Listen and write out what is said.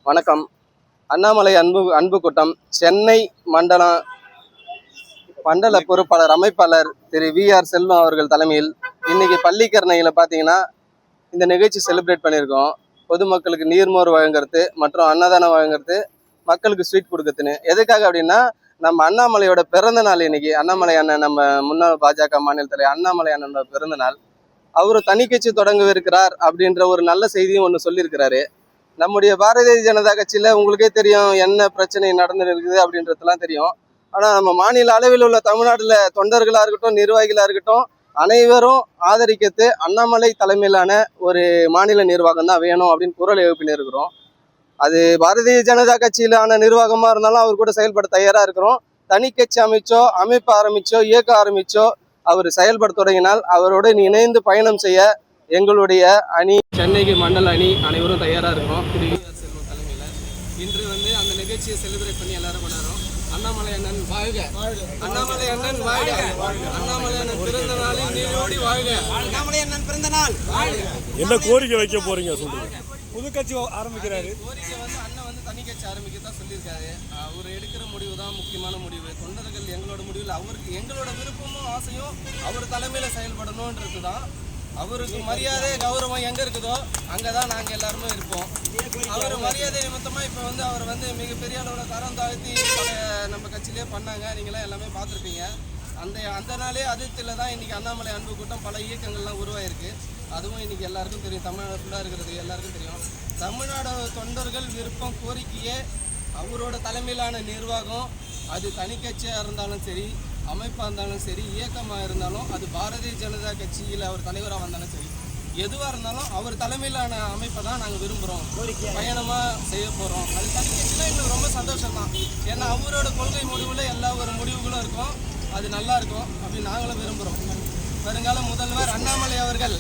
வணக்கம். அண்ணாமலை அன்பு கூட்டம் சென்னை மண்டல பொறுப்பாளர் அமைப்பாளர் திரு வி.ஆர். செல்வம் அவர்கள் தலைமையில் இன்னைக்கு பள்ளிக்கரணையில் பார்த்தீங்கன்னா இந்த நிகழ்ச்சி செலிப்ரேட் பண்ணியிருக்கோம். பொதுமக்களுக்கு நீர்மோர் வழங்குறது மற்றும் அன்னதானம் வழங்குறது, மக்களுக்கு ஸ்வீட் கொடுக்குறதுன்னு. எதுக்காக அப்படின்னா, நம்ம அண்ணாமலையோட பிறந்த நாள் இன்னைக்கு. அண்ணாமலை அண்ணன், நம்ம முன்னாள் பாஜக மாநில தலைவர் அண்ணாமலை அண்ணனோட பிறந்த நாள். அவரு தனி கட்சி தொடங்கவிருக்கிறார் அப்படின்ற ஒரு நல்ல செய்தியும் ஒன்று சொல்லியிருக்கிறாரு. நம்முடைய பாரதிய ஜனதா கட்சியில உங்களுக்கே தெரியும் என்ன பிரச்சனை நடந்துட்டு இருக்குது அப்படின்றதுலாம் தெரியும். ஆனா நம்ம மாநில அளவில் உள்ள தமிழ்நாட்டுல தொண்டர்களா இருக்கட்டும், நிர்வாகிகளா இருக்கட்டும், அனைவரும் ஆதரிக்கிறது அண்ணாமலை தலைமையிலான ஒரு மாநில நிர்வாகம் தான் வேணும் அப்படின்னு குரல் எழுப்பின்னு இருக்கிறோம். அது பாரதிய ஜனதா கட்சியிலான நிர்வாகமா இருந்தாலும் அவர் கூட செயல்பட தயாரா இருக்கிறோம். தனி கட்சி அமைப்பு ஆரம்பிச்சோ இயக்க ஆரம்பிச்சோ அவர் செயல்பட தொடங்கினால் அவரோடு இணைந்து பயணம் செய்ய எங்களுடைய அணி, சென்னைக்கு மண்டல அணி அனைவரும் தயாராக இருக்கிறோம். திரு வி.ஆர். செல்வம் தலைமையில் இன்று அந்த நிகழ்ச்சியை செலிப்ரேட் பண்ணி எல்லாரும் கொண்டாடுறோம். அண்ணாமலை அண்ணன் வாழ்க, அண்ணாமலை அண்ணன் வாழ்க, அண்ணாமலை அண்ணன் பிறந்த நாளில் நீரோடி வாழ்க, அண்ணாமலை அண்ணன் பிறந்த நாள். என்ன கோரிக்கை வைக்க போறீங்க சொல்லுங்க? புது கட்சி ஆரம்பிக்கிறாரு. கோரிக்கை அண்ணன் தனி கட்சி ஆரம்பிக்கத்தான் சொல்லியிருக்காரு. அவர் எடுக்கிற முடிவு தான் முக்கியமான முடிவு. தொண்டர்கள் எங்களோட முடிவில் அவருக்கு எங்களோட விருப்பமும் ஆசையும் அவர் தலைமையில் செயல்படணுன்றது தான். அவருக்கு மரியாதை கௌரவம் எங்கே இருக்குதோ அங்கே தான் நாங்கள் எல்லாருமே இருப்போம். அவர் மரியாதை நிமித்தமாக இப்போ அவர் மிகப்பெரிய அளவில் தரம் தாழ்த்தி நம்ம கட்சியிலே பண்ணாங்க. நீங்களாம் எல்லாமே பார்த்துருப்பீங்க. அந்த நாளே அதிர்ச்சியில் தான் இன்றைக்கி அண்ணாமலை அன்பு கூட்டம் பல இயக்கங்கள்லாம் உருவாயிருக்கு. அதுவும் இன்றைக்கி எல்லாருக்கும் தெரியும், தமிழ்நாடு ஃபுல்லாக இருக்கிறது எல்லாருக்கும் தெரியும். தமிழ்நாடு தொண்டர்கள் விருப்பம் கோரிக்கையே அவரோட தலைமையிலான நிர்வாகம், அது தனி கட்சியாக இருந்தாலும் சரி, அமைப்பாக இருந்தாலும் சரி, இயக்கமாக இருந்தாலும், அது பாரதிய ஜனதா கட்சியில் அவர் தலைவராக வந்தாலும் சரி, எதுவாக இருந்தாலும் அவர் தலைமையிலான அமைப்பை தான் நாங்கள் விரும்புகிறோம், பயணமாக செய்ய போகிறோம். அது தனி கட்சியில் எங்களுக்கு ரொம்ப சந்தோஷம் தான். ஏன்னா அவரோட கொள்கை முடிவில் எல்லா ஒரு முடிவுகளும் இருக்கும், அது நல்லா இருக்கும் அப்படின்னு நாங்களும் விரும்புகிறோம். வருங்கால முதல்வர் அண்ணாமலை அவர்கள்